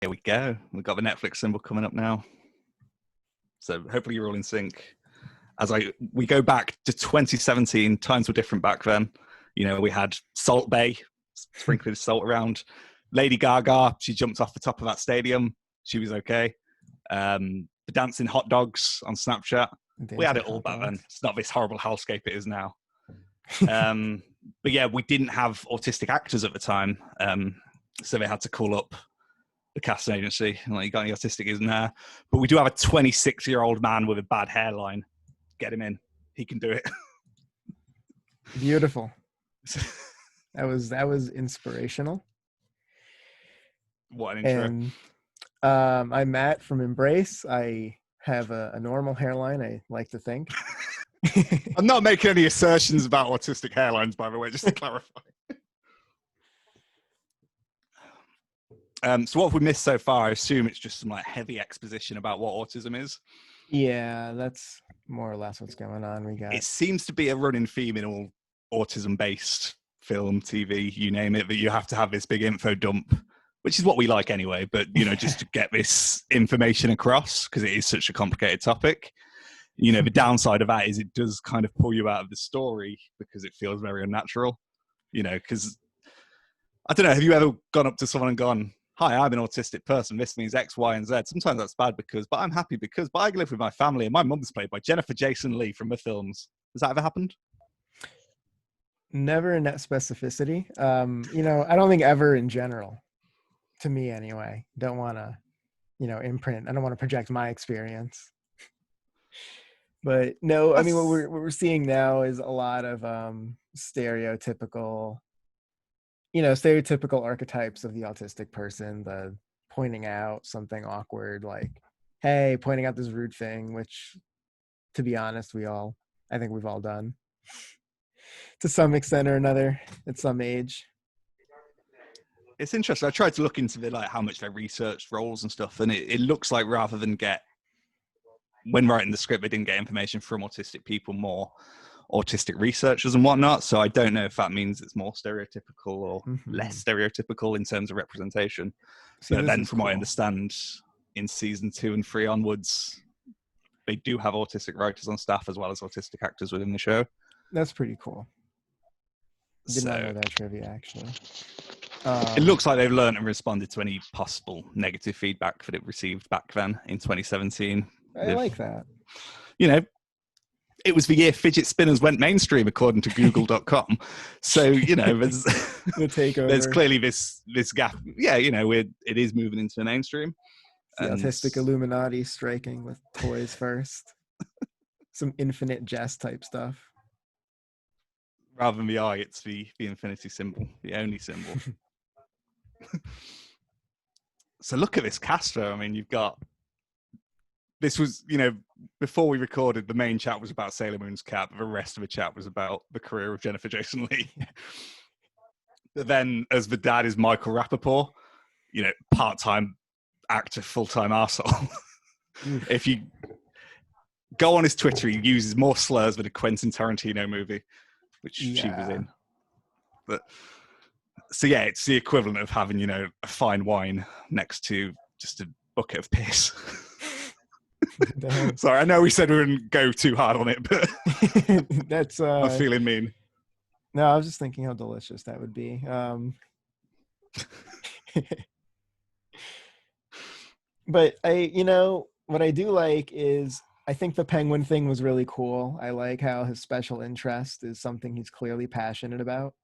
Here we go. We've got the Netflix symbol coming up now. So hopefully you're all in sync. We go back to 2017, times were different back then. You know, we had Salt Bay, sprinkling salt around. Lady Gaga, she jumped off the top of that stadium. She was okay. The dancing hot dogs on Snapchat. We had it all back then. It's not this horrible hellscape it is now. But yeah, we didn't have autistic actors at the time. So they had to call up the casting agency. Like, you got any autistic, isn't there? But we do have a 26-year-old man with a bad hairline. Get him in. He can do it. Beautiful. That was inspirational. What an intro. And I'm Matt from Embrace. I have a normal hairline, I like to think. I'm not making any assertions about autistic hairlines, by the way, just to clarify. So what have we missed so far? I assume it's just some like heavy exposition about what autism is. Yeah, that's more or less what's going on. It seems to be a running theme in all autism-based film, TV, you name it, that you have to have this big info dump, which is what we like anyway, but, you know, just to get this information across, because it is such a complicated topic. You know, the downside of that is it does kind of pull you out of the story because it feels very unnatural, you know, because, I don't know, have you ever gone up to someone and gone, hi, I'm an autistic person, this means X, Y, and Z. Sometimes that's bad but I'm happy because I live with my family and my mum's played by Jennifer Jason Leigh from the films. Has that ever happened? Never in that specificity. You know, I don't think ever in general, to me anyway. Don't want to, you know, imprint. I don't want to project my experience. But no, I mean, what we're seeing now is a lot of stereotypical archetypes of the autistic person, the pointing out something awkward, like, hey, pointing out this rude thing, which, to be honest, I think we've all done to some extent or another at some age. It's interesting. I tried to look into how much they researched roles and stuff, and it looks like rather than when writing the script, they didn't get information from autistic people, more autistic researchers and whatnot. So I don't know if that means it's more stereotypical or less stereotypical in terms of representation. But then from what I understand, in season 2 and 3 onwards, they do have autistic writers on staff as well as autistic actors within the show. That's pretty cool. Did not know that trivia, actually. It looks like they've learned and responded to any possible negative feedback that it received back then in 2017. I like that. You know, it was the year fidget spinners went mainstream, according to Google.com. So, you know, there's the takeover. There's clearly this gap. Yeah, you know, it is moving into the mainstream. The autistic Illuminati striking with toys first. Some infinite jest type stuff. Rather than the eye, it's the infinity symbol, the only symbol. So look at this cast, though. I mean, you've got... This was, you know, before we recorded, the main chat was about Sailor Moon's cat, but the rest of the chat was about the career of Jennifer Jason Leigh. But then, as the dad is Michael Rappaport, you know, part-time actor, full-time arsehole. If you go on his Twitter, he uses more slurs than a Quentin Tarantino movie, which she was in. But so yeah, it's the equivalent of having, you know, a fine wine next to just a bucket of piss. Sorry, I know we said we wouldn't go too hard on it, but that's I'm feeling mean. No, I was just thinking how delicious that would be. But what I do like is I think the penguin thing was really cool. I like how his special interest is something he's clearly passionate about.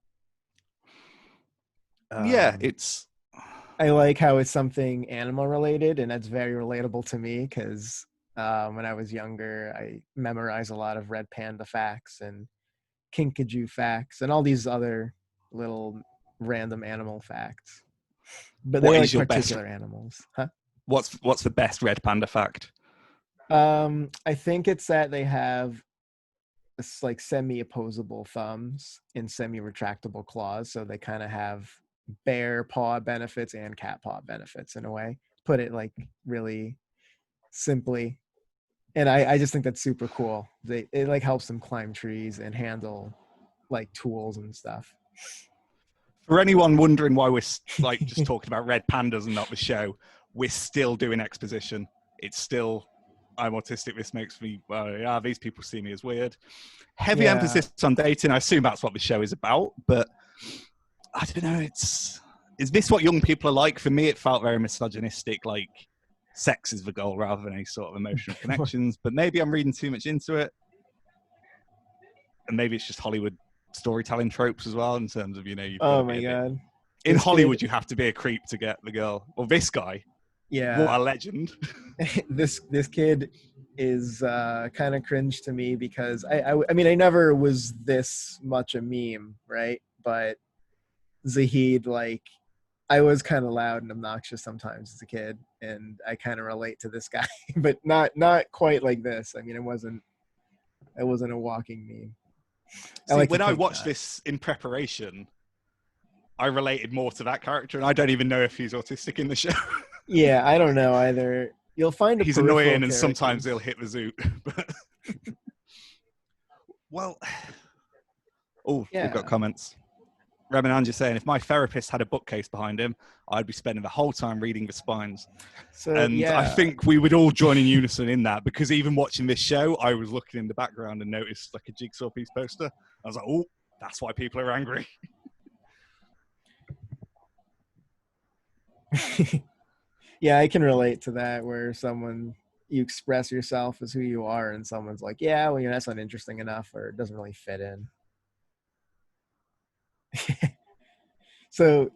I like how it's something animal related, and that's very relatable to me because when I was younger, I memorized a lot of red panda facts and kinkajou facts and all these other little random animal facts. But they're like particular animals. Huh? What's the best red panda fact? I think it's that they have this like semi-opposable thumbs and semi-retractable claws, so they kind of have bear paw benefits and cat paw benefits in a way. Put it like really simply, and I just think that's super cool. It like helps them climb trees and handle like tools and stuff. For anyone wondering why we're like just talking about red pandas and not the show, we're still doing exposition. It's still, I'm autistic, this makes me, well, yeah, these people see me as weird. Heavy emphasis on dating. I assume that's what the show is about, but I don't know, is this what young people are like? For me, it felt very misogynistic, like sex is the goal rather than any sort of emotional connections, but maybe I'm reading too much into it. And maybe it's just Hollywood storytelling tropes as well, in terms of, you know, you've got Oh to be my God. in This Hollywood, kid, you have to be a creep to get the girl. Well, this guy, yeah, what a legend. this kid is kind of cringe to me because I mean, I never was this much a meme, right? But Zahid, like, I was kind of loud and obnoxious sometimes as a kid, and I kind of relate to this guy, but not quite like this. I mean, I wasn't a walking meme. See, when I watched this in preparation, I related more to that character, and I don't even know if he's autistic in the show. Yeah, I don't know either. You'll find he's annoying, and sometimes he'll hit the zoot. But well, yeah. We've got comments. Remanan's saying, if my therapist had a bookcase behind him, I'd be spending the whole time reading the spines. So, and yeah. I think we would all join in unison in that, because even watching this show, I was looking in the background and noticed like a Jigsaw piece poster. I was like, oh, that's why people are angry. Yeah, I can relate to that, where you express yourself as who you are, and someone's like, yeah, well, that's not interesting enough, or it doesn't really fit in. So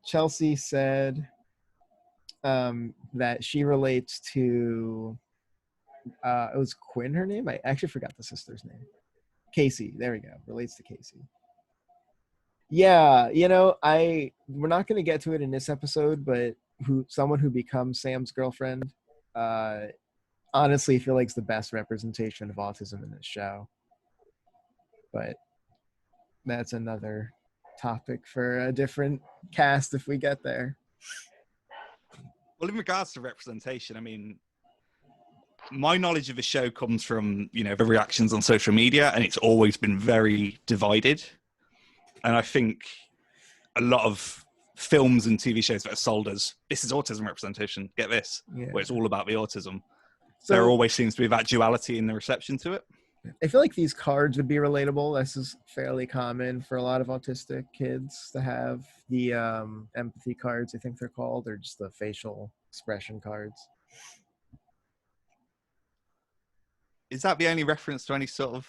Chelsea said that she relates to, it was Quinn, her name? I actually forgot the sister's name. Casey, there we go, relates to Casey. Yeah, we're not going to get to it in this episode, but someone who becomes Sam's girlfriend, honestly, I feel like it's the best representation of autism in this show. But that's another topic for a different cast if we get there. Well, in regards to representation, I mean, my knowledge of the show comes from, the reactions on social media, and it's always been very divided. And I think a lot of films and TV shows that are sold as, this is autism representation, get this, where it's all about the autism. So, there always seems to be that duality in the reception to it. I feel like these cards would be relatable. This is fairly common for a lot of autistic kids to have the empathy cards, I think they're called, or just the facial expression cards. Is that the only reference to any sort of...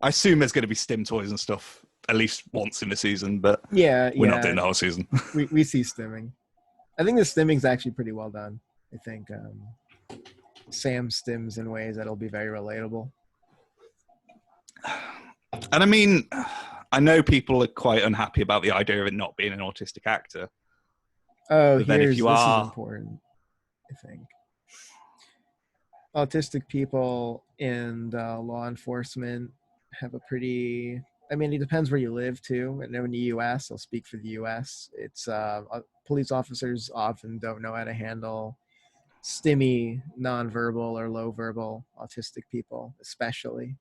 I assume there's going to be stim toys and stuff at least once in the season, but we're not doing the whole season. we see stimming. I think the stimming's actually pretty well done. I think Sam stims in ways that'll be very relatable. And I mean, I know people are quite unhappy about the idea of it not being an autistic actor. Oh, this is important, I think. Autistic people in law enforcement have a pretty... I mean, it depends where you live, too. And in the U.S., I'll speak for the U.S., it's police officers often don't know how to handle stimmy, nonverbal or low-verbal autistic people, especially.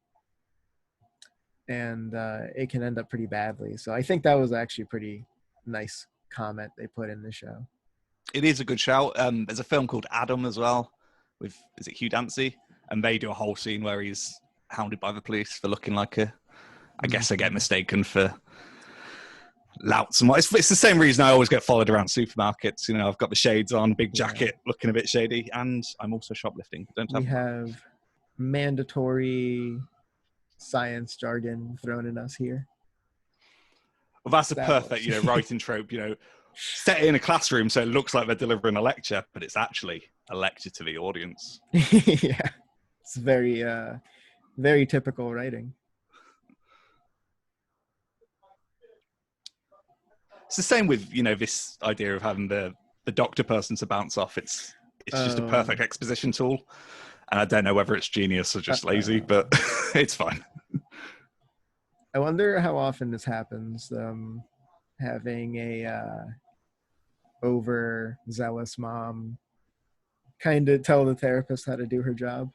And it can end up pretty badly. So I think that was actually a pretty nice comment they put in the show. It is a good shout. There's a film called Adam as well, with, is it Hugh Dancy? And they do a whole scene where he's hounded by the police for looking like I guess I get mistaken for louts and what. It's the same reason I always get followed around supermarkets. I've got the shades on, big jacket, looking a bit shady, and I'm also shoplifting. We have mandatory science jargon thrown in us here. Well, that's a perfect, writing trope. Set it in a classroom so it looks like they're delivering a lecture, but it's actually a lecture to the audience. Yeah, it's very, very typical writing. It's the same with, this idea of having the doctor person to bounce off. It's just a perfect exposition tool. And I don't know whether it's genius or just lazy, but it's fine. I wonder how often this happens, having a overzealous mom kind of tell the therapist how to do her job.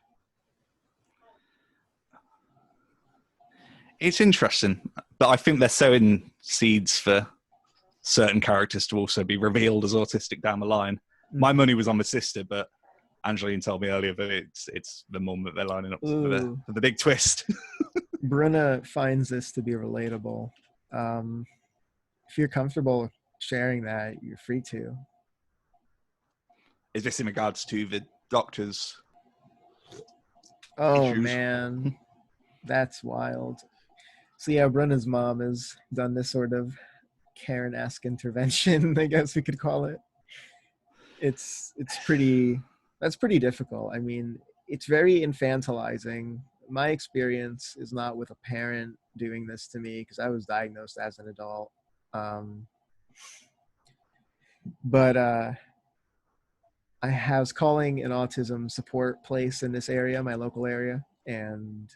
It's interesting, but I think they're sowing seeds for certain characters to also be revealed as autistic down the line. My money was on the sister, but Angeline told me earlier that it's the mum that they're lining up for the big twist. Bruna finds this to be relatable. If you're comfortable sharing that, you're free to. Is this in regards to the doctor's Oh, issues? man. That's wild. So yeah, Bruna's mom has done this sort of Karen-esque intervention, I guess we could call it. That's pretty difficult. I mean, it's very infantilizing. My experience is not with a parent doing this to me because I was diagnosed as an adult. But I was calling an autism support place in this area, my local area, and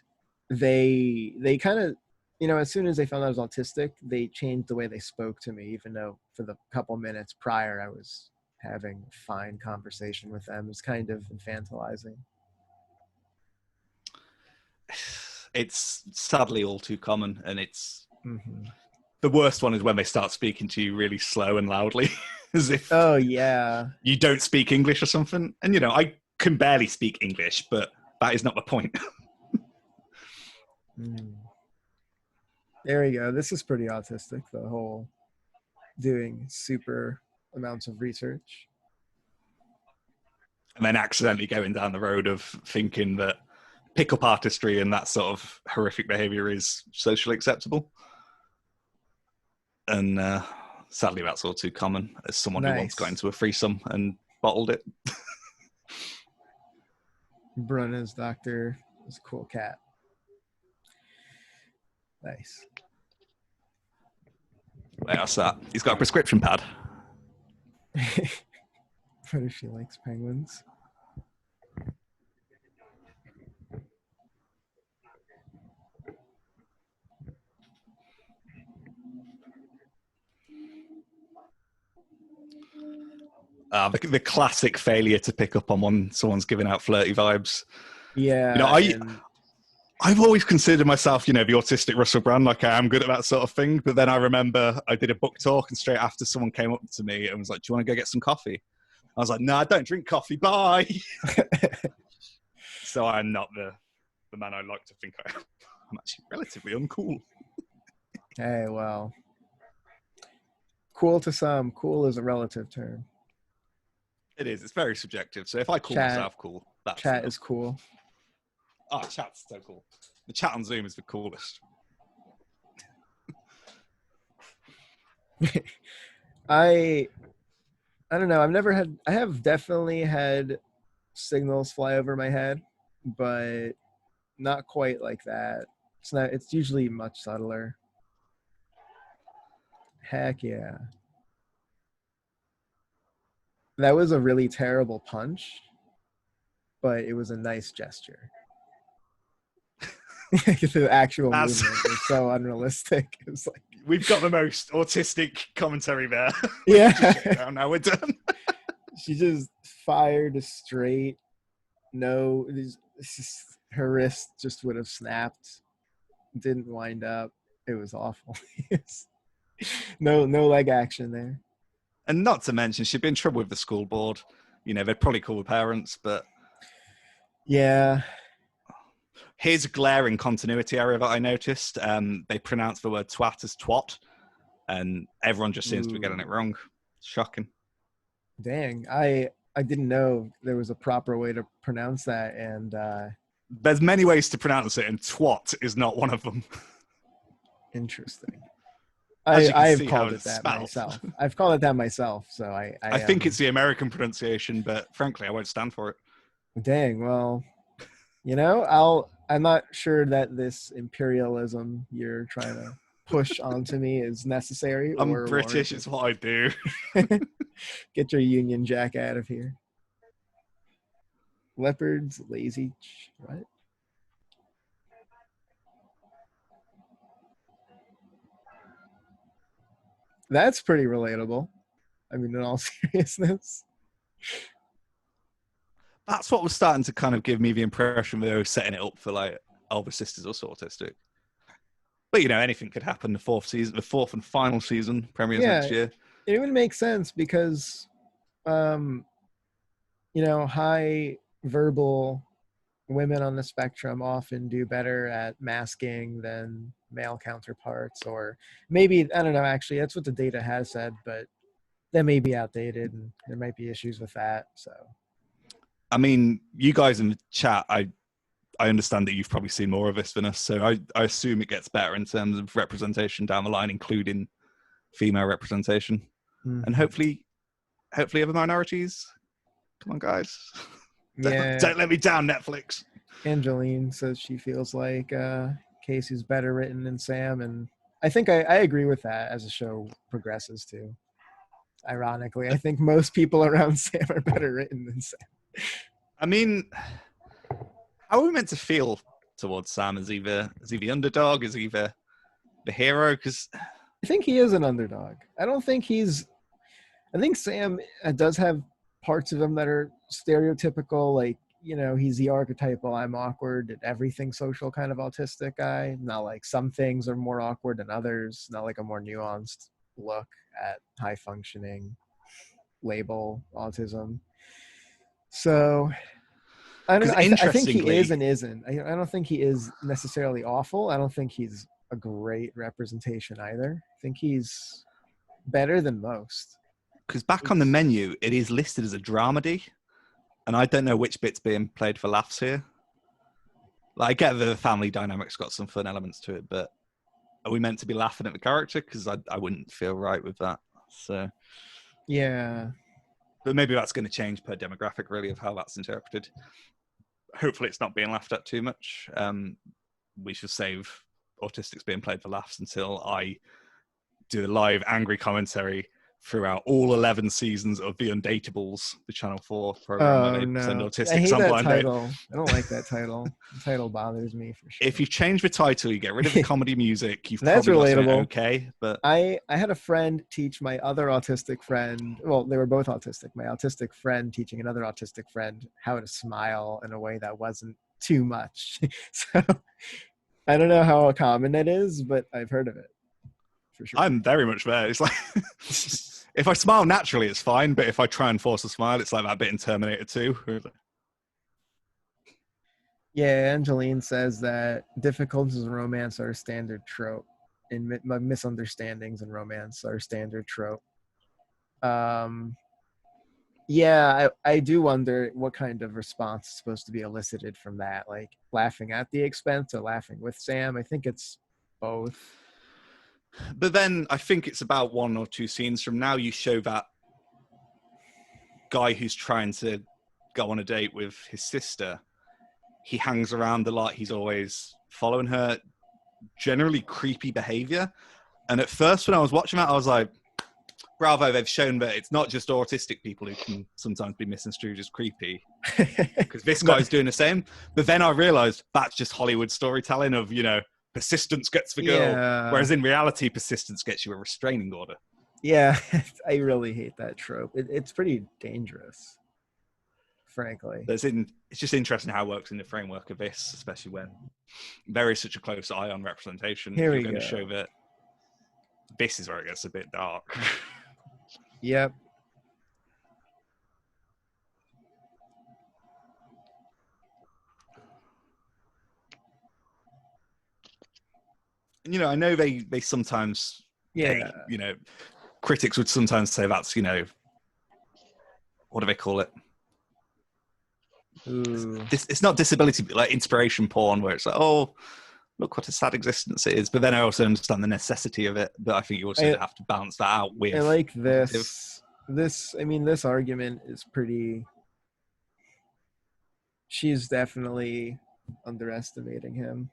they kind of, as soon as they found out I was autistic, they changed the way they spoke to me, even though for the couple minutes prior I was having a fine conversation with them. It's kind of infantilizing. It's sadly all too common, and it's the worst one is when they start speaking to you really slow and loudly, as if you don't speak English or something. And I can barely speak English, but that is not the point. There we go. This is pretty autistic, the whole doing super amounts of research. And then accidentally going down the road of thinking that pick-up artistry and that sort of horrific behavior is socially acceptable. And sadly, that's all too common as someone who once got into a threesome and bottled it. Bruna's doctor is a cool cat. Nice. What's that? He's got a prescription pad. What if she likes penguins? The classic failure to pick up on when someone's giving out flirty vibes. Yeah. I've always considered myself, the autistic Russell Brand, like I am good at that sort of thing. But then I remember I did a book talk, and straight after someone came up to me and was like, "Do you want to go get some coffee?" I was like, "No, I don't drink coffee. Bye." So I'm not the man I like to think I am. I'm actually relatively uncool. Hey, well, cool to some. Cool is a relative term. It is. It's very subjective. So if I call myself cool, that's chat is cool. Oh, chat's so cool. The chat on Zoom is the coolest. I don't know. I have definitely had signals fly over my head, but not quite like that. It's usually much subtler. Heck yeah. That was a really terrible punch, but it was a nice gesture. The actual movement is so unrealistic. It was like, we've got the most autistic commentary there. Yeah. Now we're done. She just fired straight. No, her wrist just would have snapped. Didn't wind up. It was awful. No leg action there. And not to mention, she'd be in trouble with the school board. They'd probably call the parents, but yeah. Here's a glaring continuity error that I noticed. They pronounce the word twat as twat, and everyone just seems to be getting it wrong. It's shocking. Dang, I didn't know there was a proper way to pronounce that, and there's many ways to pronounce it, and twat is not one of them. Interesting. I've called it that myself. I've called it that myself, so I think it's the American pronunciation, but frankly, I won't stand for it. Dang, well, I'm not sure that this imperialism you're trying to push onto me is necessary. I'm British, it's what I do. Get your Union Jack out of here. Leopards, lazy, what? That's pretty relatable. I mean, in all seriousness. That's what was starting to kind of give me the impression that they were setting it up for like, the sisters are autistic. But anything could happen. The fourth and final season premieres next year. It would make sense because high verbal women on the spectrum often do better at masking than male counterparts, or maybe, I don't know, actually that's what the data has said, but that may be outdated and there might be issues with that. So I mean, you guys in the chat, I understand that you've probably seen more of this than us, so I assume it gets better in terms of representation down the line, including female representation. And hopefully other minorities. Come on, guys. Yeah. Don't let me down, Netflix. Angeline says she feels like Casey's better written than Sam, and I think I agree with that as the show progresses too. Ironically, I think most people around Sam are better written than Sam. I mean, how are we meant to feel towards Sam? Is he the underdog? Is he the hero? Because I think he is an underdog. I think Sam does have parts of him that are stereotypical, like, he's the archetypal, I'm awkward at everything social kind of autistic guy. Not like some things are more awkward than others, not like a more nuanced look at high functioning label autism. So I don't know. I think he is and isn't. I don't think he is necessarily awful. I don't think he's a great representation either. I think he's better than most. Because back on the menu, it is listed as a dramedy, and I don't know which bit's being played for laughs here. Like, I get the family dynamic's got some fun elements to it, but are we meant to be laughing at the character? Because I wouldn't feel right with that. So yeah, but maybe that's going to change per demographic, really, of how that's interpreted. Hopefully, it's not being laughed at too much. We should save Autistic's being played for laughs until I do a live angry commentary throughout all 11 seasons of The Undateables, the Channel 4 program where they send autistics I hate on that blind title. date. I don't like that title. The title bothers me for sure. If you change the title, you get rid of the comedy music, you've That's probably got relatable. it okay. But I had a friend teach my other autistic friend, well, they were both autistic, my autistic friend teaching another autistic friend how to smile in a way that wasn't too much. So I don't know how common that is, but I've heard of it. For sure. I'm very much there. It's like, if I smile naturally, it's fine. But if I try and force a smile, it's like that bit in Terminator 2. Yeah, Angeline says that difficulties in romance are a standard trope, and misunderstandings in romance are a standard trope. Yeah, I do wonder what kind of response is supposed to be elicited from that, like laughing at the expense or laughing with Sam. I think it's both. But then I think it's about 1 or 2 scenes from now, you show that guy who's trying to go on a date with his sister. He hangs around a lot. He's always following her, generally creepy behavior. And at first, when I was watching that, I was like, bravo, they've shown that it's not just autistic people who can sometimes be misconstrued as creepy. Because this guy's doing the same. But then I realized that's just Hollywood storytelling of, persistence gets the girl. Yeah. Whereas in reality, persistence gets you a restraining order. Yeah, I really hate that trope. It's pretty dangerous, frankly. It's just interesting how it works in the framework of this, especially when there is such a close eye on representation. Here You're we going to go. show that this is where it gets a bit dark. Yep. And, I know they sometimes, critics would sometimes say that's, what do they call it? It's not disability, but like inspiration porn, where it's like, oh, look what a sad existence it is. But then I also understand the necessity of it. But I think you also have to balance that out with. I like this. This argument is pretty. She's definitely underestimating him.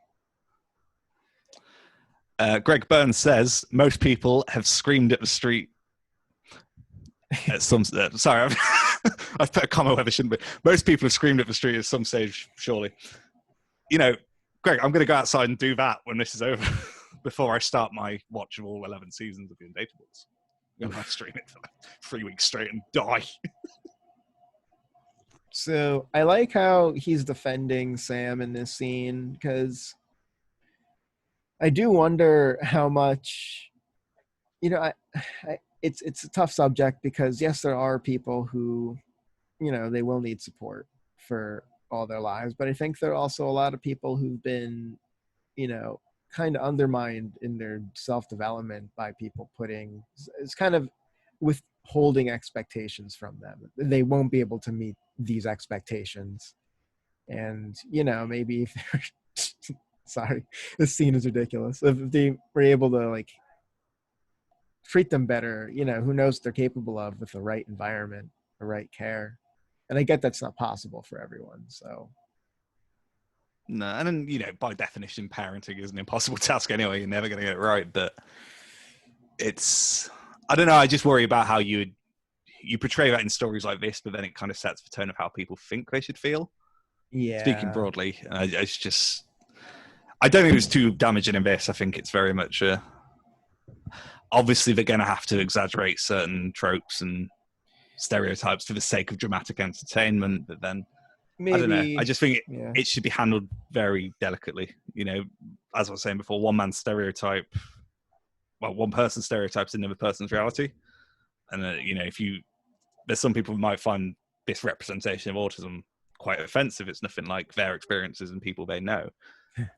Greg Burns says most people have screamed at the street. At some sorry, I've put a comma where they shouldn't be. Most people have screamed at the street at some stage, surely. Greg, I'm going to go outside and do that when this is over, before I start my watch of all 11 seasons of The Undateables. I'm going to stream it for like 3 weeks straight and die. So I like how he's defending Sam in this scene, because I do wonder how much, it's a tough subject, because yes, there are people who they will need support for all their lives. But I think there are also a lot of people who've been, kind of undermined in their self-development by people putting, it's kind of withholding expectations from them. They won't be able to meet these expectations. And, maybe if they're, sorry, this scene is ridiculous. If they were able to like treat them better, who knows what they're capable of with the right environment, the right care. And I get that's not possible for everyone. So no, and then by definition, parenting is an impossible task anyway. You're never going to get it right. But I don't know. I just worry about how you portray that in stories like this, but then it kind of sets the tone of how people think they should feel. yeah, Speaking broadly, it's just, I don't think it was too damaging in this. I think it's very much obviously they're going to have to exaggerate certain tropes and stereotypes for the sake of dramatic entertainment, but then maybe, I don't know. I just think yeah. it should be handled very delicately. As I was saying before, one man's stereotype, one person's stereotype is another person's reality. And, there's some people who might find this representation of autism quite offensive. It's nothing like their experiences and people they know.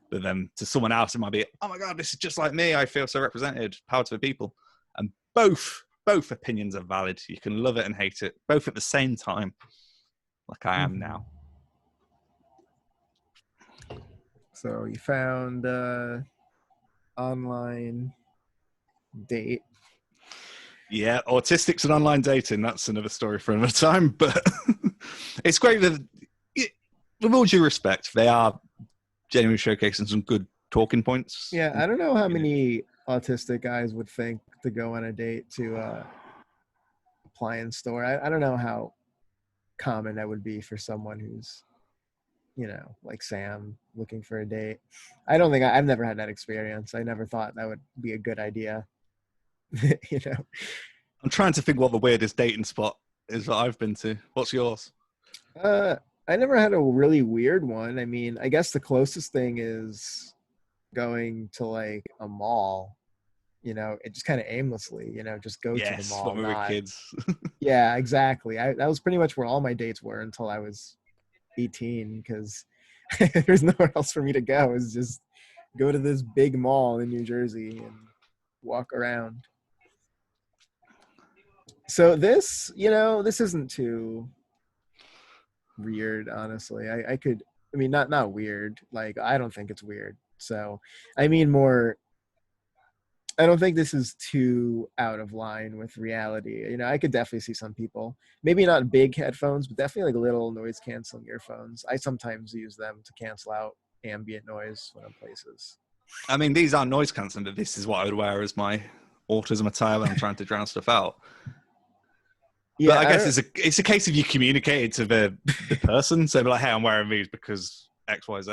But then to someone else, it might be, oh my God, this is just like me. I feel so represented. Power to the people. And both opinions are valid. You can love it and hate it, both at the same time, like I am now. So you found online date. Yeah, Autistic's and online dating. That's another story for another time. But it's great that, with all due respect, they are genuinely showcasing some good talking points. Yeah, I don't know how many autistic guys would think to go on a date to a appliance store. I don't know how common that would be for someone who's, like Sam, looking for a date. I don't think I've never had that experience. I never thought that would be a good idea. I'm trying to think what the weirdest dating spot is that I've been to. What's yours? I never had a really weird one. I mean, I guess the closest thing is going to like a mall, it just kind of aimlessly, just go to the mall. When we were kids. Yeah, exactly. That was pretty much where all my dates were until I was 18, because there's nowhere else for me to go. Is just go to this big mall in New Jersey and walk around. So this, this isn't too weird, honestly. Not weird. Like, I don't think it's weird. So, I mean more, I don't think this is too out of line with reality. I could definitely see some people, maybe not big headphones, but definitely like little noise canceling earphones. I sometimes use them to cancel out ambient noise when I'm places. I mean, these aren't noise cancelling, but this is what I would wear as my autism attire when I'm trying to drown stuff out. Yeah, but I guess it's a case of you communicated to the person. So like, hey, I'm wearing these because X, Y, Z.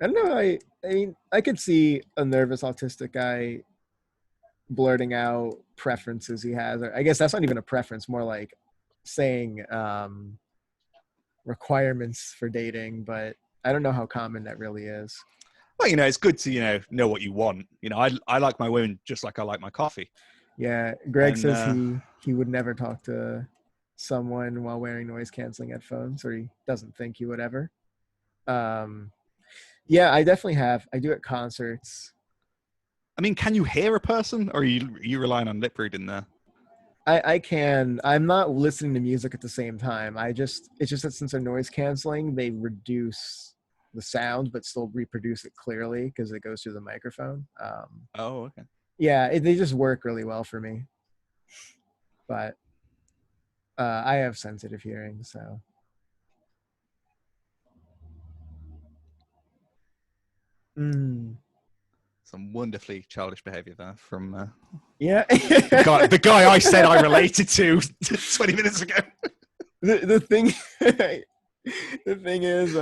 I don't know. I mean, I could see a nervous autistic guy blurting out preferences he has. Or I guess that's not even a preference, more like saying requirements for dating. But I don't know how common that really is. Well, it's good to, know what you want. I like my women just like I like my coffee. Yeah, Greg says he would never talk to someone while wearing noise canceling headphones, or he doesn't think he would ever. Yeah, I definitely have. I do at concerts. I mean, can you hear a person, or are you relying on lip reading there? I can. I'm not listening to music at the same time. It's just that since they're noise canceling, they reduce the sound but still reproduce it clearly because it goes through the microphone. Oh, okay. Yeah, they just work really well for me. But I have sensitive hearing, so. Some wonderfully childish behavior there from yeah the guy I said I related to 20 minutes ago. The thing is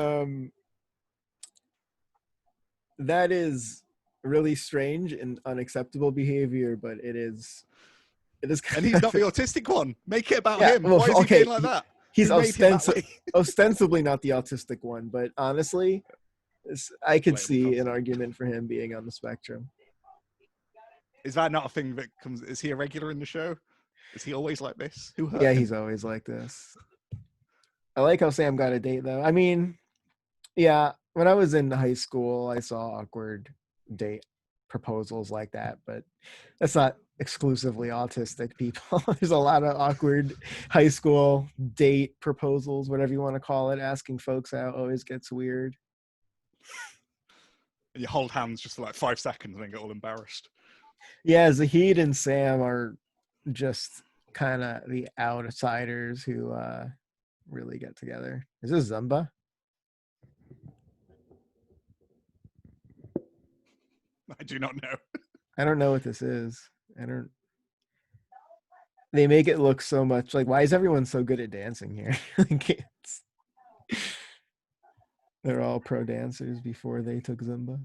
that is really strange and unacceptable behavior, but it is and he's not the autistic one. Make it about him. Well, why is he being like that? He's ostensibly not the autistic one, but honestly, I could see an argument for him being on the spectrum. Is that not a thing that comes? Is he a regular in the show? Is he always like this? Yeah, he's always like this. I like how Sam got a date though. I mean, yeah, when I was in high school, I saw awkward date proposals like that, but that's not exclusively autistic people. There's a lot of awkward high school date proposals, whatever you want to call it. Asking folks out always gets weird. And you hold hands just for like 5 seconds and then get all embarrassed. Yeah, Zahid and Sam are just kind of the outsiders who really get together. Is this Zumba? I do not know. I don't know what this is. I don't. They make it look so much like, why is everyone so good at dancing here? Like, they're all pro dancers before they took Zumba.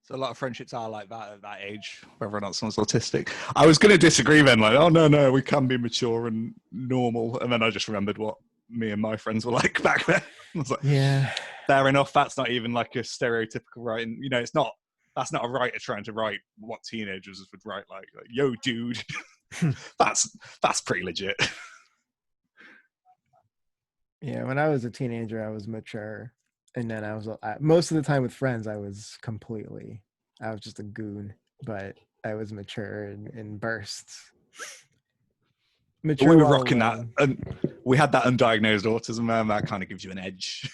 So a lot of friendships are like that at that age, whether or not someone's autistic. I was going to disagree then, like, oh, no, we can be mature and normal. And then I just remembered what me and my friends were like back then. I was like, Yeah. fair enough. That's not even like a stereotypical writing. You know, that's not a writer trying to write what teenagers would write, like yo, dude. that's pretty legit. Yeah, when I was a teenager, I was mature. And then most of the time with friends, I was just a goon, but I was mature in bursts. Mature We were while rocking that, alone. and we had that undiagnosed autism, man. That kind of gives you an edge.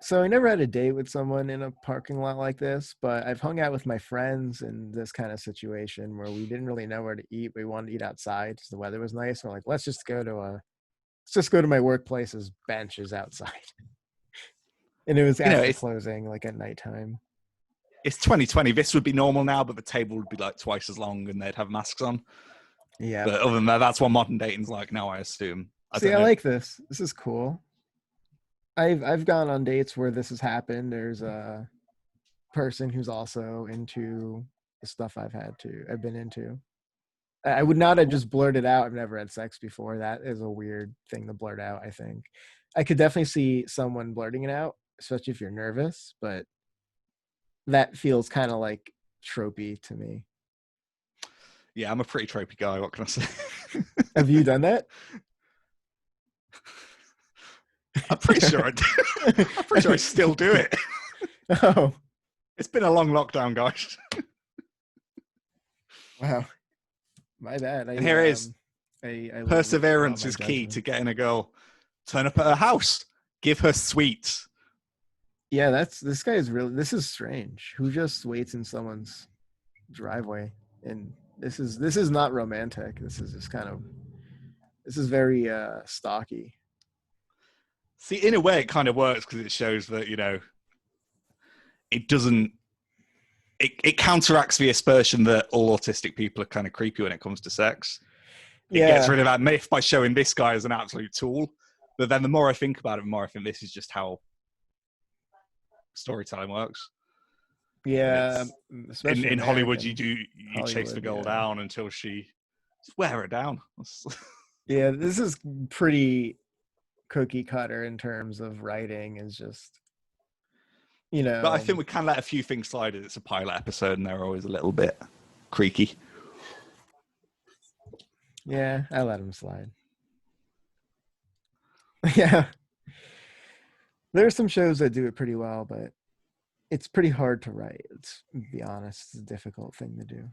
So I never had a date with someone in a parking lot like this, but I've hung out with my friends in this kind of situation where we didn't really know where to eat. We wanted to eat outside because the weather was nice. We're like, let's just go to my workplace's benches outside. And it was after closing, like at nighttime. It's 2020. This would be normal now, but the table would be like twice as long and they'd have masks on. Yeah. But other than that, that's what modern dating's like now, I assume. I like this. This is cool. I've gone on dates where this has happened. There's a person who's also into the stuff I've been into. I would not have just blurted out, I've never had sex before. That is a weird thing to blurt out, I think. I could definitely see someone blurting it out, especially if you're nervous, but that feels kind of like tropey to me. Yeah, I'm a pretty tropey guy. What can I say? Have you done that? I'm pretty sure I do. I'm pretty sure I still do it. Oh. It's been a long lockdown, guys. Wow. My bad. And here it is. Perseverance is key to getting a girl. Turn up at her house. Give her sweets. Yeah, this is strange. Who just waits in someone's driveway? And this is not romantic. This is just this is very stocky. See, in a way, it kind of works because it shows that, it counteracts the aspersion that all autistic people are kind of creepy when it comes to sex. It gets rid of that myth by showing this guy as an absolute tool. But then the more I think about it, the more I think this is just how storytelling works. Yeah. In Hollywood, you chase the girl down until just wear her down. Yeah, this is pretty cookie cutter in terms of writing, is just, But I think we can let a few things slide. It's a pilot episode and they're always a little bit creaky. Yeah, I let them slide. Yeah. There are some shows that do it pretty well, but it's pretty hard to write. Let's be honest, it's a difficult thing to do.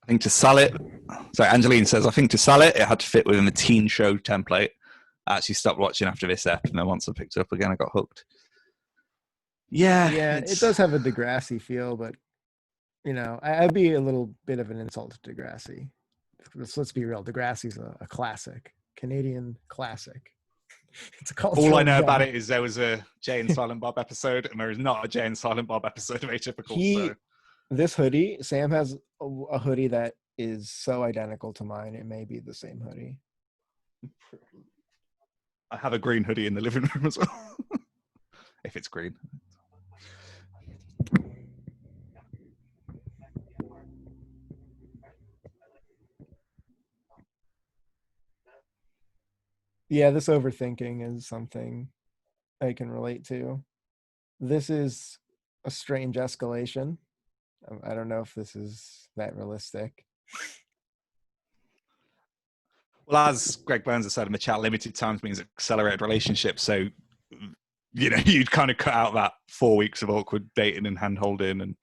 I think to sell it, sorry, Angeline says, I think to sell it, it had to fit within the teen show template. I actually stopped watching after this ep, and then once I picked it up again, I got hooked. Yeah. Yeah, it does have a Degrassi feel, but, I'd be a little bit of an insult to Degrassi. Let's be real. Degrassi's a classic, Canadian classic. It's a cultural All I know about it is there was a Jay and Silent Bob episode, and there is not a Jay and Silent Bob episode of Atypical. This hoodie, Sam has a hoodie that is so identical to mine. It may be the same hoodie. I have a green hoodie in the living room as well. If it's green. Yeah, this overthinking is something I can relate to. This is a strange escalation. I don't know if this is that realistic. Well, as Greg Burns has said in the chat, limited times means accelerated relationships. So, you'd kind of cut out that 4 weeks of awkward dating and hand holding and,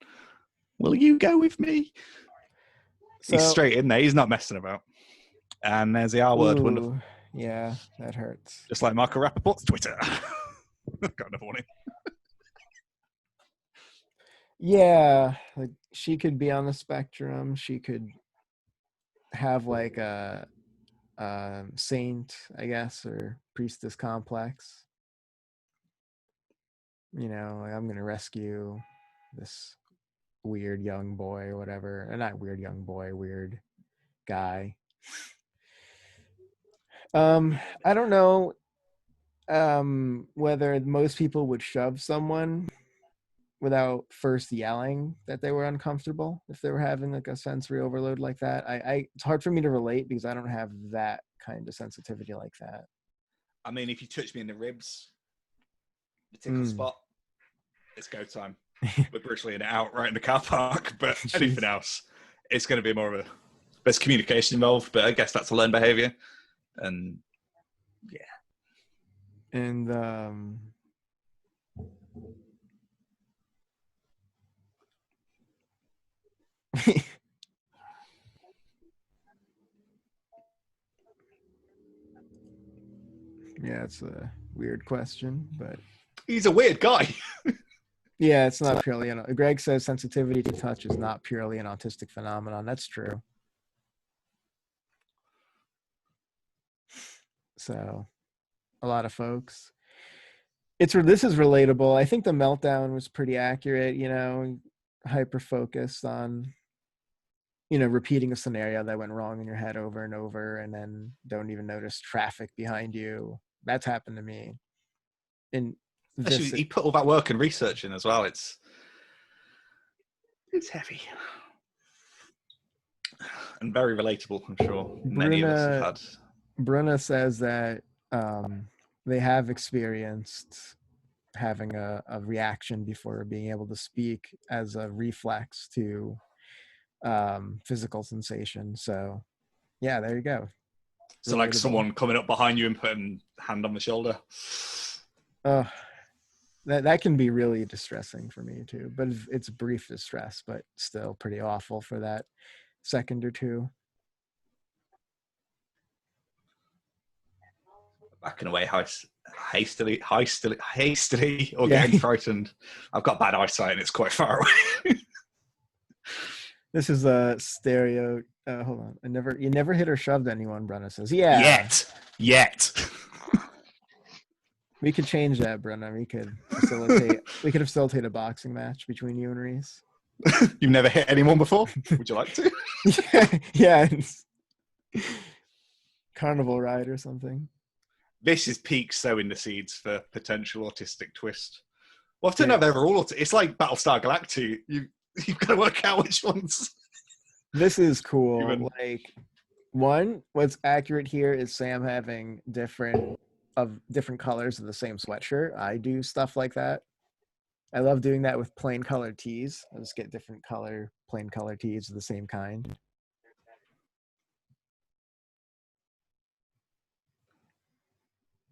will you go with me? So, He's straight in there. He's not messing about. And there's the R word. Wonderful. ooh, yeah, that hurts. Just like Marco Rappaport's Twitter. Got another one in. Yeah, like she could be on the spectrum. She could have like a saint, I guess, or priestess complex. You know, like, I'm gonna rescue this weird young boy or whatever. Or not weird young boy, weird guy. I don't know whether most people would shove someone without first yelling that they were uncomfortable if they were having like a sensory overload like that. I it's hard for me to relate because I don't have that kind of sensitivity like that. I mean, if you touch me in the ribs, the tickle spot, it's go time. We're brutally in and out right in the car park, but anything else, it's going to be more of a, there's communication involved, but I guess that's a learned behavior. And yeah. And yeah, it's a weird question, but he's a weird guy. yeah, it's not purely Greg says sensitivity to touch is not purely an autistic phenomenon. That's true. So a lot of folks, this is relatable. I think the meltdown was pretty accurate, you know, hyper focused on, you know, repeating a scenario that went wrong in your head over and over, and then don't even notice traffic behind you. That's happened to me. And Actually, he put all that work and research in as well. It's heavy and very relatable. I'm sure many of us have had. Bruna says that they have experienced having a reaction before being able to speak as a reflex to physical sensation. So yeah, there you go. So like someone coming up behind you and putting hand on the shoulder. That can be really distressing for me too, but it's brief distress, but still pretty awful for that second or two. Backing away hastily or getting frightened. I've got bad eyesight and it's quite far away. This is a stereo. Hold on. You never hit or shoved anyone, Brenna says. Yeah. Yet. We could change that, Brenna. We could facilitate a boxing match between you and Reese. You've never hit anyone before? Would you like to? Yeah. Carnival ride or something. This is peak sowing the seeds for potential autistic twist. Well, I've turned out they're all it's like Battlestar Galactica. You've got to work out which ones. This is cool. Like, what's accurate here is Sam having different colors of the same sweatshirt. I do stuff like that. I love doing that with plain colored tees. I just get different plain color tees of the same kind.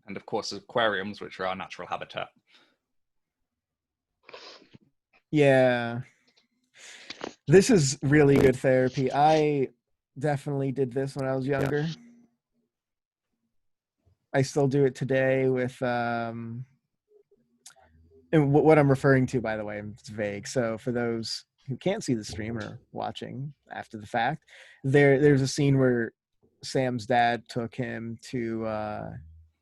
And of course, aquariums, which are our natural habitat. Yeah. This is really good therapy. I definitely did this when I was younger. I still do it today with, and what I'm referring to, by the way, it's vague. So for those who can't see the stream or watching after the fact, there's a scene where Sam's dad took him to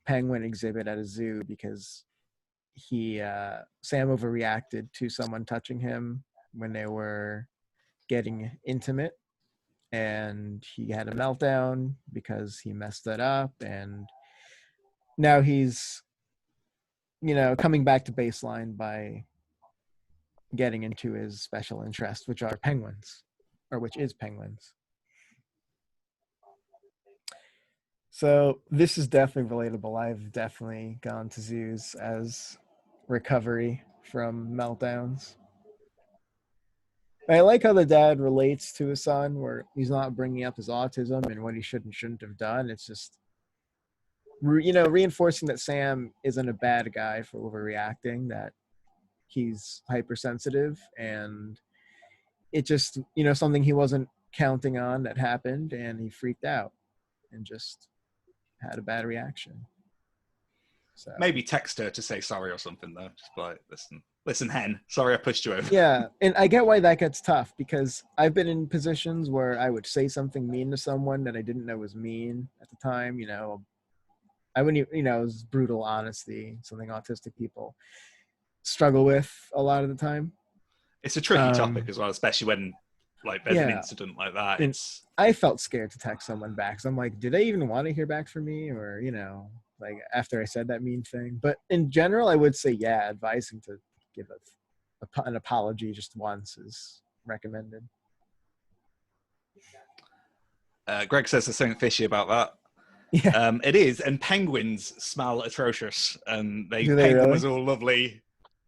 penguin exhibit at a zoo because Sam overreacted to someone touching him when they were getting intimate, and he had a meltdown because he messed that up, and now he's, you know, coming back to baseline by getting into his special interest, which is penguins. So this is definitely relatable. I've definitely gone to zoos as recovery from meltdowns. I like how the dad relates to his son, where he's not bringing up his autism and what he should and shouldn't have done. It's just, reinforcing that Sam isn't a bad guy for overreacting, that he's hypersensitive, and it just, something he wasn't counting on that happened, and he freaked out and just had a bad reaction. So Maybe text her to say sorry or something, though. Just be like, listen, hen, sorry I pushed you over. yeah, and I get why that gets tough, because I've been in positions where I would say something mean to someone that I didn't know was mean at the time. I wouldn't even, it was brutal honesty, something autistic people struggle with a lot of the time. It's a tricky topic as well, especially when like there's an incident like that. And I felt scared to text someone back. So I'm like, did they even want to hear back from me? Or, like after I said that mean thing. But in general, I would say, yeah, advising to give an apology just once is recommended. Greg says there's something fishy about that. Yeah. It is, and penguins smell atrocious, and they paint them really? as all lovely.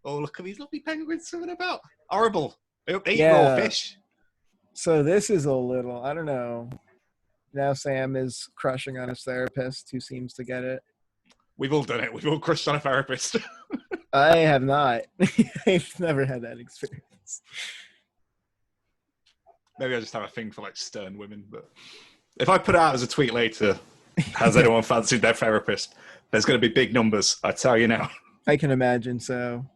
Oh, look at these lovely penguins swimming about. Horrible. They eat raw fish. So this is a little, I don't know. Now Sam is crushing on his therapist, who seems to get it. We've all done it. We've all crushed on a therapist. I have not. I've never had that experience. Maybe I just have a thing for like stern women. But if I put it out as a tweet later, has anyone fancied their therapist? There's going to be big numbers. I tell you now. I can imagine so.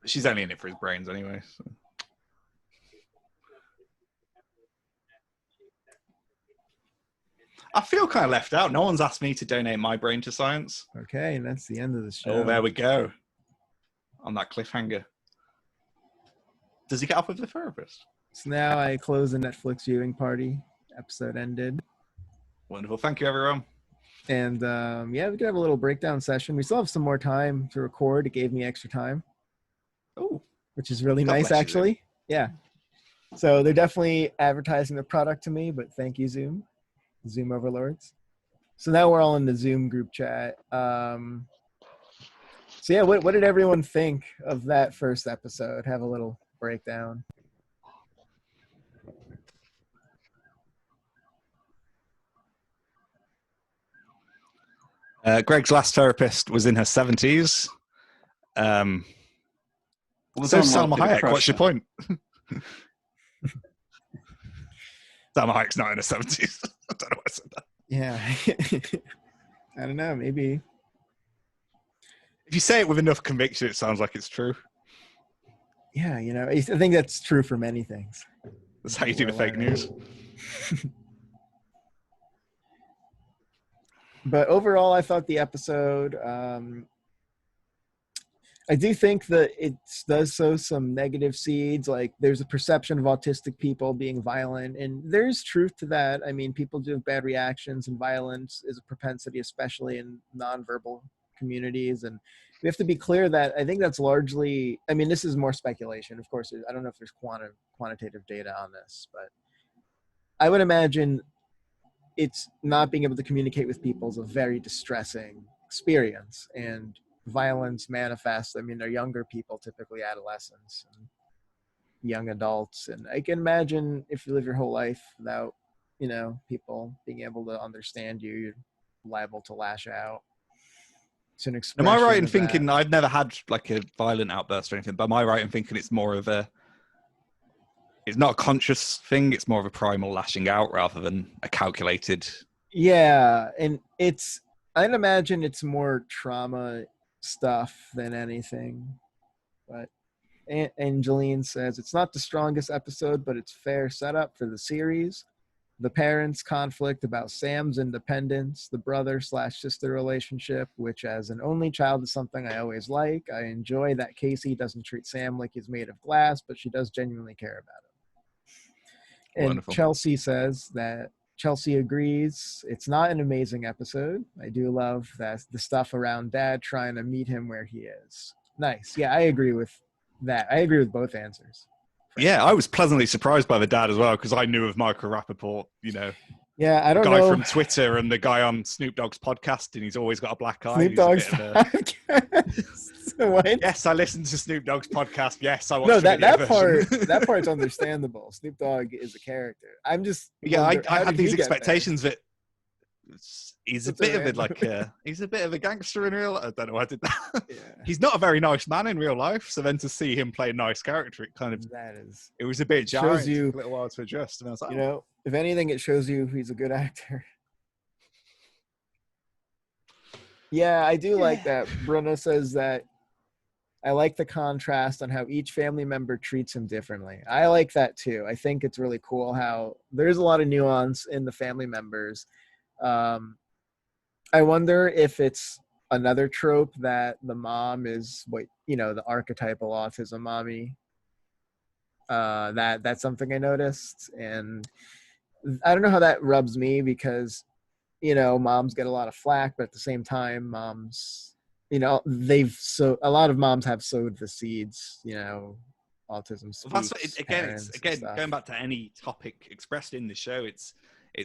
She's only in it for his brains anyway. So. I feel kind of left out. No one's asked me to donate my brain to science. Okay, and that's the end of the show. Oh, there we go. On that cliffhanger. Does he get off with the therapist? So now I close the Netflix viewing party. Episode ended. Wonderful. Thank you, everyone. And we could have a little breakdown session. We still have some more time to record. It gave me extra time. Oh, which is really nice, actually. Yeah. So they're definitely advertising the product to me, but thank you, Zoom overlords. So now we're all in the Zoom group chat. So yeah, what did everyone think of that first episode? Have a little breakdown. Greg's last therapist was in her 70s. So Salma Hayek, what's your point? Salma Hayek's not in her 70s. I don't know why I said that. Yeah. I don't know, maybe. If you say it with enough conviction, it sounds like it's true. Yeah, I think that's true for many things. That's how you do the fake news. But overall, I thought the episode, I do think that it does sow some negative seeds. Like there's a perception of autistic people being violent, and there's truth to that. I mean, people do have bad reactions, and violence is a propensity, especially in nonverbal communities. And we have to be clear that I think that's largely, I mean, this is more speculation. Of course, I don't know if there's quantitative data on this, but I would imagine it's not being able to communicate with people is a very distressing experience. And violence manifests, I mean, they're younger people, typically adolescents and young adults. And I can imagine if you live your whole life without, people being able to understand you, you're liable to lash out. It's an expression. Am I right in thinking, I've never had like a violent outburst or anything, but am I right in thinking it's more of it's not a conscious thing, it's more of a primal lashing out rather than a calculated? Yeah, and I'd imagine it's more trauma stuff than anything. But Angeline says, it's not the strongest episode, but it's fair setup for the series. The parents' conflict about Sam's independence, the brother/sister relationship, which as an only child is something I always like. I enjoy that Casey doesn't treat Sam like he's made of glass, but she does genuinely care about him. And Wonderful. Chelsea says that Chelsea agrees. It's not an amazing episode. I do love that the stuff around Dad trying to meet him where he is. Nice. Yeah, I agree with that. I agree with both answers Yeah, I was pleasantly surprised by the dad as well, because I knew of Michael Rappaport, you know, Yeah, I the don't guy know. from Twitter and the guy on Snoop Dogg's podcast, and he's always got a black eye. Snoop He's a Dogg's bit of a... podcast. What? Yes, I listened to Snoop Dogg's podcast. Yes, I No, watched the video version. that part's understandable. Snoop Dogg is a character. I'm just Yeah, I how had did he these get there? expectations that he's a That's a bit of a random- he's a bit of a gangster in real life. I don't know why I did that. Yeah, He's not a very nice man in real life, so then to see him play a nice character, it was a bit jarring. shows you It took a little while to adjust, and I was like, you know, if anything, it shows you he's a good actor. Yeah, I do like that. Bruno says that I like the contrast on how each family member treats him differently. I like that too. I think it's really cool how there's a lot of nuance in the family members. I wonder if it's another trope that the mom is the archetypal autism mommy. That's something I noticed, and I don't know how that rubs me because moms get a lot of flack, but at the same time, moms, a lot of moms have sowed the seeds, autism speaks. well, that's it's going back to any topic expressed in the show. It's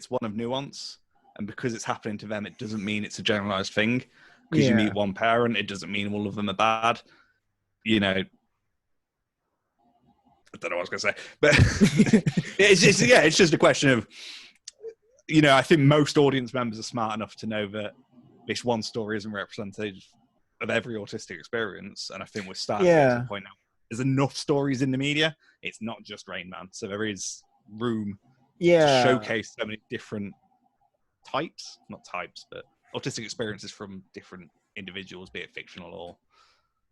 one of nuance, and because it's happening to them, it doesn't mean it's a generalized thing. Because you meet one parent, it doesn't mean all of them are bad. I don't know what I was going to say, but it's just a question of, I think most audience members are smart enough to know that this one story isn't representative of every autistic experience. And I think we're starting to get to the point now. There's enough stories in the media. It's not just Rain Man. So there is room to showcase so many different types, not types, but autistic experiences from different individuals, be it fictional or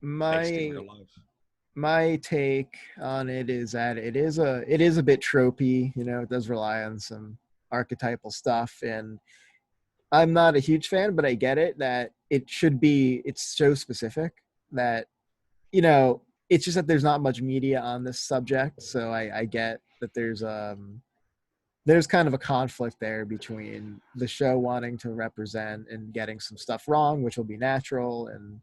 based in real life. My take on it is that it is a bit tropey. It does rely on some archetypal stuff, and I'm not a huge fan, but I get it that it's show specific, that it's just that there's not much media on this subject, so I get that there's kind of a conflict there between the show wanting to represent and getting some stuff wrong, which will be natural, and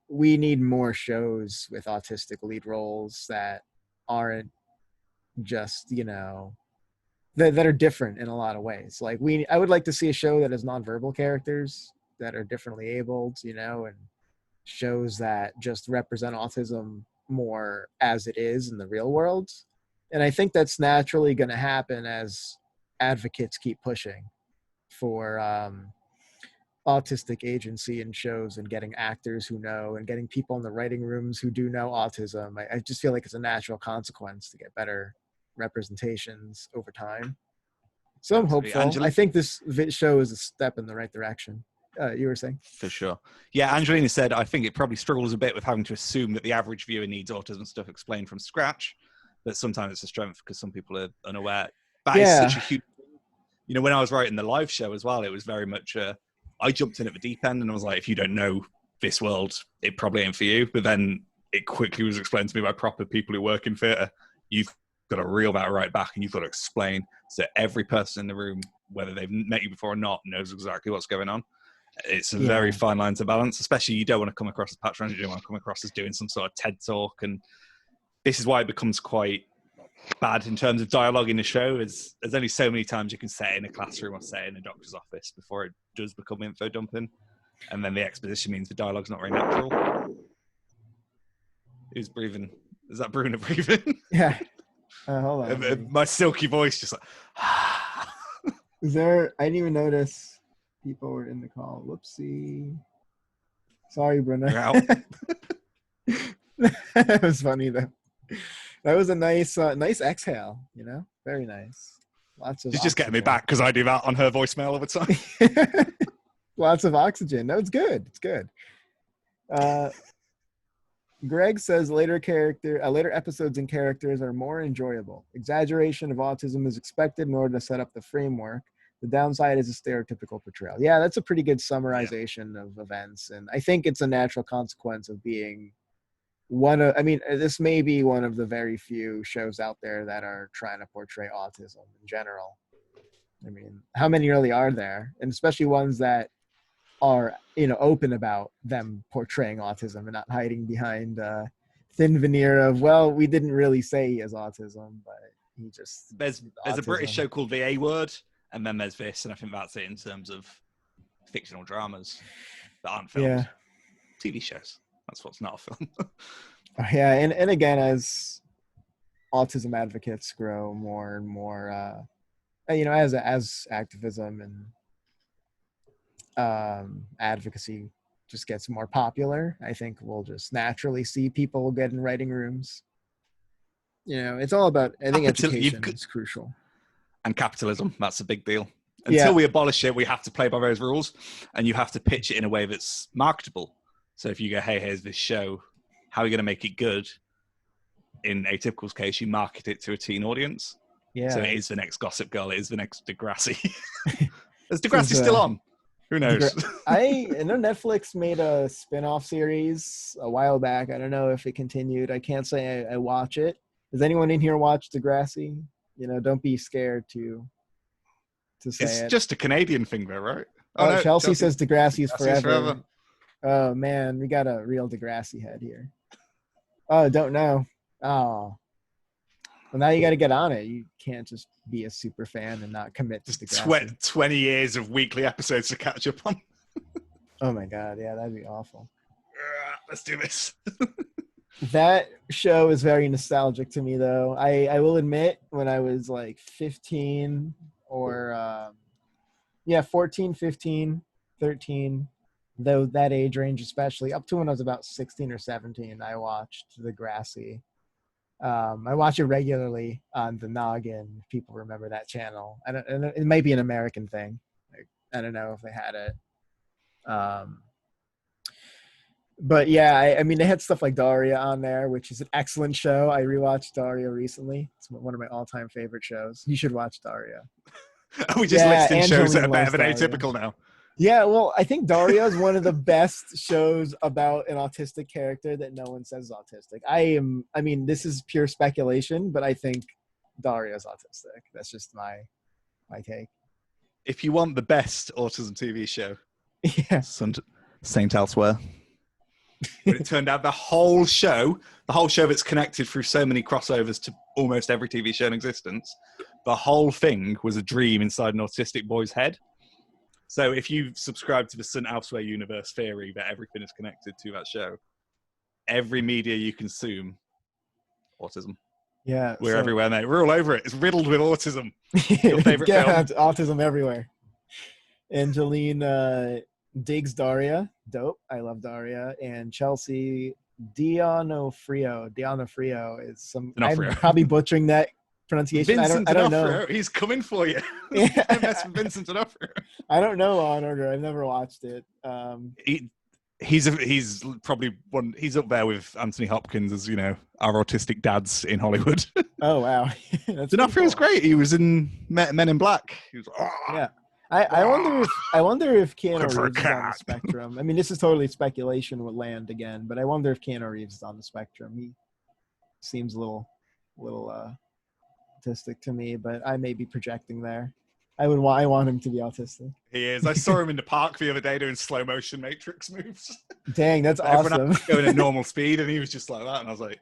we need more shows with autistic lead roles that aren't just that are different in a lot of ways. Like I would like to see a show that has nonverbal characters that are differently abled, and shows that just represent autism more as it is in the real world. And I think that's naturally going to happen as advocates keep pushing for autistic agency in shows and getting actors who know and getting people in the writing rooms who do know autism. I just feel like it's a natural consequence to get better representations over time. So I'm hopeful. I think this show is a step in the right direction. You were saying? For sure. Yeah, Angelina said, I think it probably struggles a bit with having to assume that the average viewer needs autism stuff explained from scratch, but sometimes it's a strength because some people are unaware. That is such a huge thing. When I was writing the live show as well, it was very much I jumped in at the deep end and I was like, if you don't know this world, it probably ain't for you. But then it quickly was explained to me by proper people who work in theatre. You've got to reel that right back and you've got to explain so every person in the room, whether they've met you before or not, knows exactly what's going on. It's a very fine line to balance, especially you don't want to come across as patronizing, you don't want to come across as doing some sort of TED talk. And this is why it becomes quite bad in terms of dialogue in the show. There's only so many times you can say it in a classroom or say it in a doctor's office before it does become info dumping. And then the exposition means the dialogue's not very natural. Who's breathing? Is that Bruno breathing? Yeah. Hold on. My silky voice just like... Is there... I didn't even notice people were in the call. Whoopsie. Sorry, Bruno. That was funny, though. That was a nice exhale, Very nice. Lots of She's just getting me back because I do that on her voicemail all the time. Lots of oxygen. No, it's good. It's good. Greg says later episodes and characters are more enjoyable. Exaggeration of autism is expected in order to set up the framework. The downside is a stereotypical portrayal. Yeah, that's a pretty good summarization of events. And I think it's a natural consequence of being this may be one of the very few shows out there that are trying to portray autism in general. I mean, how many really are there? And especially ones that are, open about them portraying autism and not hiding behind thin veneer of, well, we didn't really say he has autism, but he just There's a British show called The A Word, and then there's this, and I think that's it in terms of fictional dramas that aren't filmed. Yeah. TV shows. That's what's not a film. Yeah, and again, as autism advocates grow more and more, as activism and advocacy just gets more popular, I think we'll just naturally see people get in writing rooms. It's all about, I think education is crucial. And capitalism, that's a big deal. Until we abolish it, we have to play by those rules, and you have to pitch it in a way that's marketable. So if you go, hey, here's this show, how are you going to make it good? In Atypical's case, you market it to a teen audience. Yeah. So it is the next Gossip Girl, it is the next Degrassi. Is Degrassi still on? Who knows? I know Netflix made a spin-off series a while back. I don't know if it continued. I can't say I watch it. Does anyone in here watch Degrassi? Don't be scared to say it's it. It's just a Canadian thing though, right? Oh, no, Chelsea says Degrassi is forever. Oh, man, we got a real Degrassi head here. Oh, don't know. Oh. Well, now you got to get on it. You can't just be a super fan and not commit to Degrassi. 20 years of weekly episodes to catch up on. Oh, my God. Yeah, that'd be awful. Let's do this. That show is very nostalgic to me, though. I will admit, when I was like 15 or, 14, 15, 13, though that age range especially, up to when I was about 16 or 17, I watched Degrassi. I watch it regularly on the Noggin. If people remember that channel. It might be an American thing. I don't know if they had it. But yeah, I mean, they had stuff like Daria on there, which is an excellent show. I rewatched Daria recently. It's one of my all-time favorite shows. You should watch Daria. Are we just listing shows that are better than Atypical now? Yeah, well, I think Daria is one of the best shows about an autistic character that no one says is autistic. I mean, this is pure speculation, but I think Daria is autistic. That's just my take. If you want the best autism TV show, yeah, Saint Elsewhere. But it turned out the whole show that's connected through so many crossovers to almost every TV show in existence, the whole thing was a dream inside an autistic boy's head. So if you subscribe to the St. Elsewhere universe theory that everything is connected to that show, every media you consume, autism. Yeah. We're everywhere, mate. We're all over it. It's riddled with autism. Your favorite film? Autism everywhere. Angeline digs Daria. Dope. I love Daria. And Chelsea D'Onofrio is some... I'm probably butchering that pronunciation. Vincent I don't know. He's coming for you. Yeah. Mess with Vincent D'Onofrio. I don't know Law and Order. I've never watched it. He's probably one. He's up there with Anthony Hopkins as our autistic dads in Hollywood. Oh wow, D'Onofrio's great. He was in Men in Black. He was yeah. I wonder if Keanu Reeves is on the spectrum. I mean, this is totally speculation with land again, but I wonder if Keanu Reeves is on the spectrum. He seems a little autistic to me, but I may be projecting there. I want him to be autistic. He is. I saw him in the park the other day doing slow motion Matrix moves. Dang, that's awesome. Going at normal speed, and he was just like that, and I was like,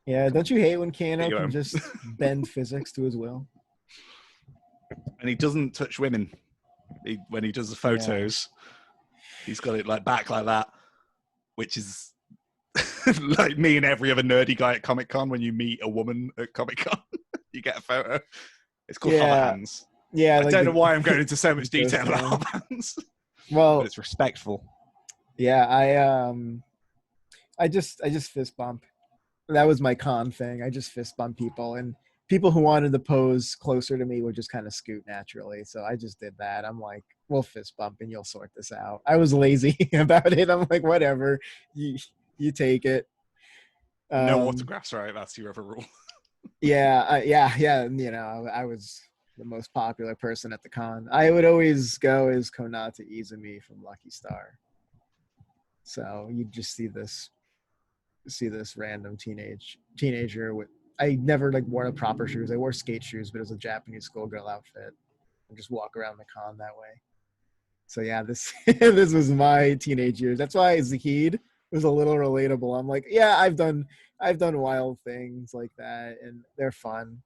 "Yeah, don't you hate when Keanu can just bend physics to his will?" And he doesn't touch women. When he does the photos, he's got it like back like that, which is like me and every other nerdy guy at Comic-Con. When you meet a woman at Comic-Con, you get a photo. It's called hover hands. Yeah, I don't know why I'm going into so much detail about hover hands. Well, but it's respectful. Yeah, I just fist bump. That was my con thing. I just fist bump people, and people who wanted to pose closer to me would just kind of scoot naturally. So I just did that. I'm like, we'll fist bump and you'll sort this out. I was lazy about it. I'm like, whatever, you take it. No autographs, right? That's your other rule. Yeah. I was the most popular person at the con. I would always go as Konata Izumi from Lucky Star. So you just see this random teenager with, I never wore the proper shoes. I wore skate shoes, but it was a Japanese schoolgirl outfit, and just walk around the con that way. So yeah, this this was my teenage years. That's why Zahid was a little relatable. I'm like, yeah, I've done wild things like that, and they're fun.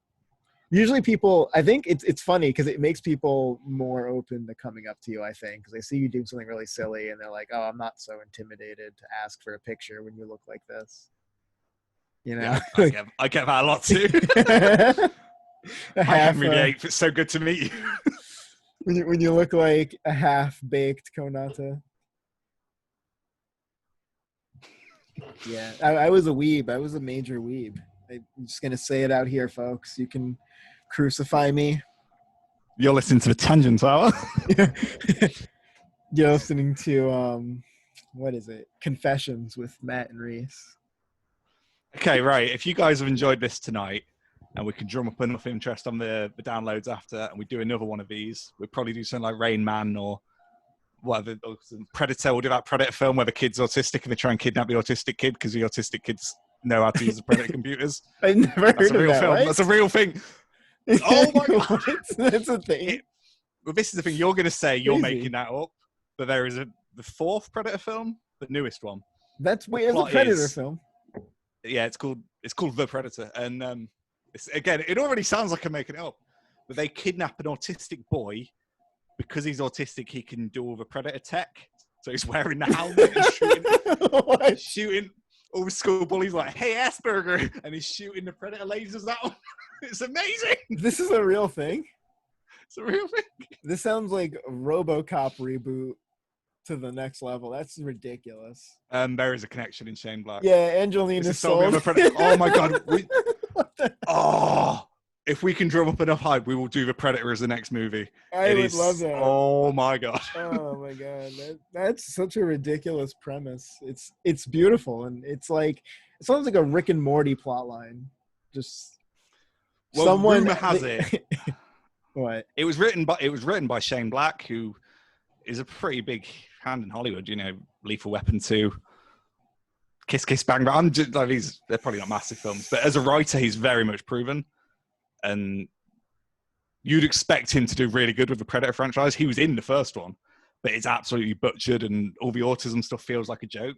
Usually people, I think it's funny because it makes people more open to coming up to you, I think, because they see you doing something really silly and they're like, oh, I'm not so intimidated to ask for a picture when you look like this. You know? Yeah, I get that a lot too. Hi, Henry VIII. It's so good to meet you. when you look like a half-baked Konata. Yeah, I was a weeb. I was a major weeb. I'm just going to say it out here, folks. You can crucify me. You're listening to the Tangent Hour. You're listening to, what is it? Confessions with Matt and Reese. Okay, right. If you guys have enjoyed this tonight, and we can drum up enough interest on the downloads after, and we do another one of these, we'd probably do something like Rain Man or whatever. Or Predator. We'll do that Predator film where the kid's autistic and they try and kidnap the autistic kid because the autistic kids know how to use the Predator computers. I've never heard That's a real of that. film. What? That's a real thing. Oh my God. That's a thing. Well, this is the thing. You're going to say you're Crazy. making that up, but there is the fourth Predator film, the newest one. It's a Predator film. Yeah, it's called The Predator, and again, it already sounds like I'm making it up, but they kidnap an autistic boy because he's autistic. He can do all the Predator tech, so he's wearing the helmet and shooting all the school bullies like, "Hey, Asperger," and he's shooting the Predator lasers out. It's amazing. This is a real thing. It's a real thing. This sounds like a RoboCop reboot to the next level. That's ridiculous. There is a connection in Shane Black. Yeah, Angelina Soul. Oh my God. If we can drum up enough hype, we will do The Predator as the next movie. I would love that. Oh my God. Oh my God. That's such a ridiculous premise. It's beautiful, and it's like, it sounds like a Rick and Morty plot line. Just rumor has it. What? It was written by Shane Black, who is a pretty big hand in Hollywood. You know, Lethal Weapon 2, Kiss Kiss Bang Bang. They're probably not massive films, but as a writer, he's very much proven. And you'd expect him to do really good with the Predator franchise. He was in the first one, but it's absolutely butchered, and all the autism stuff feels like a joke.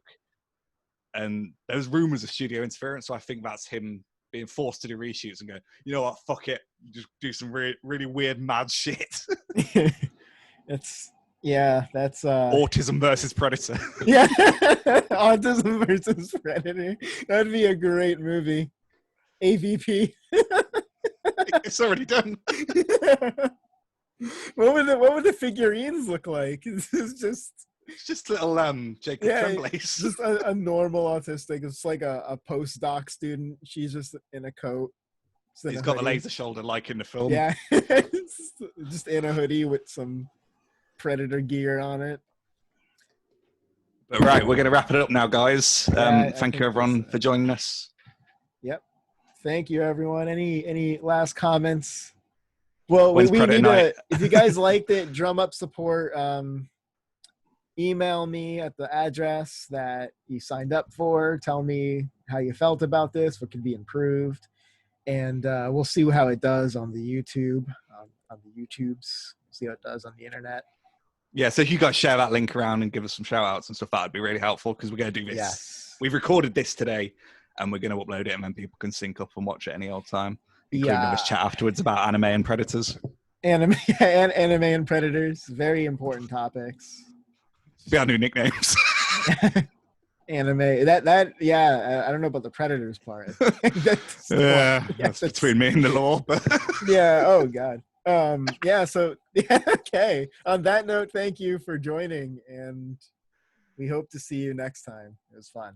And there's rumors of studio interference, so I think that's him being forced to do reshoots and go, you know what, fuck it, just do some really weird, mad shit. That's Autism versus Predator. Yeah, Autism versus Predator. That'd be a great movie. AVP. It's already done. What would the figurines look like? It's just little Jacob Tremblays. Just a normal autistic. It's like a postdoc student. She's just in a coat. He's got the laser shoulder like in the film. Yeah, just in a hoodie with some Predator gear on it. But right, we're going to wrap it up now, guys. Thank you, everyone, for joining us. Yep. Thank you, everyone. Any last comments? Well, When's we need night? if you guys liked it, drum up support. Email me at the address that you signed up for. Tell me how you felt about this, what could be improved, and we'll see how it does on the YouTube, on the YouTubes. See how it does on the internet. Yeah, so if you guys share that link around and give us some shout outs and stuff, that would be really helpful, because we're going to do this. Yes. We've recorded this today, and we're going to upload it, and then people can sync up and watch it any old time, including this chat afterwards about anime and predators. Anime and predators, very important topics. Be our new nicknames. Anime. That yeah. I don't know about the predators part. That's between me and the law. But yeah. Oh God. Yeah. So yeah. Okay. On that note, thank you for joining, and we hope to see you next time. It was fun.